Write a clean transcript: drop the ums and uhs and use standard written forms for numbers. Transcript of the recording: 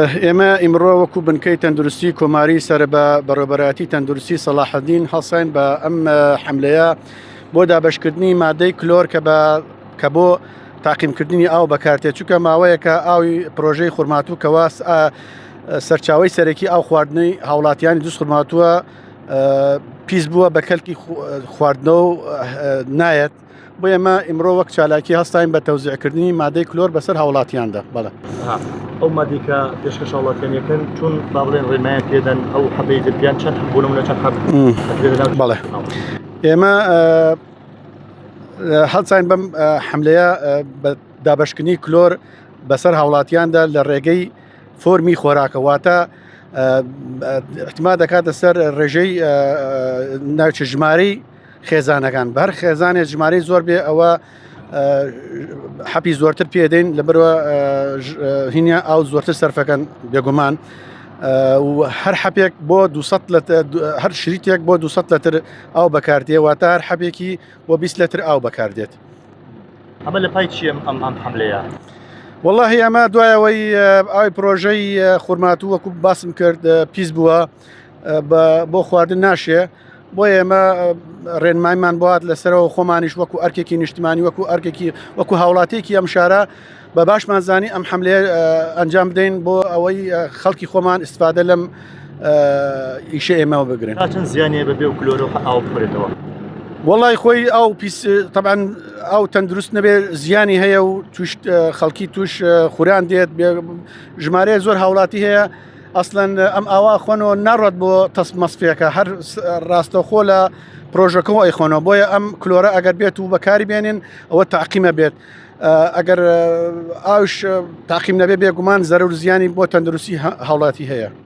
ئێمە ئیمڕۆ وەکو بنکەی تەندروستی کۆماری سەر بە بەڕێوەبەرەتی تەندروستی سەلاحەدین هەڵساین بە ئەم حملەیە بۆ دابەشکردنی مادەی کلۆر کە بۆ تاقیمکردنی ئاو بەکارتێت چونکە ماوەیەکە ئاوی پرۆژەی خورماتوو کەوا سەرچاوی سەرەکی ئاو خواردنەی هاوڵاتیانی دووس خورماتووە پیس بووە بە کەلکی خواردنەوە نایەت. بۆ ئێمە ئیمڕۆ وەک چالاکی هەستاین بە تەوزیعکردنی مادەی کلۆر بەسەر هاوڵاتیاندا. بەڵێ ئەو مادێکە پێشکەش هاوڵاتیانەکەن چون با بڵێن ڕێنمایان پێدەن ئەو حەبەی دەبیان چەند بۆ نمونە چەند بەڵێ ئێمە هەڵساین بەم حملەیە بە دابەشکردنی کلۆر بەسەر هاوڵاتیاندا لە ڕێگەی فۆرمی خۆراکەواتە احتیما دەکاتە سەر ڕێژەی ناوچە ژمارەی خێزانەکان بەر خێزانێک ژمارەی زۆر بێ ئەوە حەپی زۆرتر پێدەین لەبەرەوە هینە ئاو زۆرتر سەرفەکەن بێگومان و هەر حەپێک بۆ 200 هەر شریتێک بۆ 200 لتر ئاو بەکاردێ واتە هەر حەپێکی بۆ 20 لتر ئاو بەکاردێت. ئەمە لە پای چیە ئەم حملەیە؟ والله ئەمە دوایەوەی ئاوی پرۆژەی خورماتوو وەکو باسم کرد پیس بووە بۆ خواردن ناشێ بۆ ئێمە ڕێنمایمان بات لەسەرەوە خۆمانیش وەکو ئەرکێکی نیشتمانی وەکو هاوڵاتێکی ئەم شارە بە باشمان زانی ئەم حملەیە ئەنجام بدەین بۆ ئەوەی خەڵکی خۆمان استفادە لەم ئیشە ئێمەوە بگرن. چەند زیانێ بەبێ و کلۆرە ئاو بخورێتەوە؟ وڵی خۆی ئەو پیس طبعاً ئەو تەندروست نەبێ زیانی هەیە و خەڵکی توش خوریان دێت ژمارەیە زۆر هاوڵاتی هەیە ئەسڵەن ئەم ئاوا خۆنەوە ناڕەت بۆ مەسفێکە هەر ڕاستەوخۆ لە پرۆژەکەەوە ئەیخۆنەوە بۆیە ئەم کلۆرە ئەگەر بێت و بەکاری بێنین ئەوە تاقیمە بێت ئەگەر ئاوش تاقیم نەبێ بێگومان زەرور زیانی بۆ تەندروستی هاوڵاتی هەیە.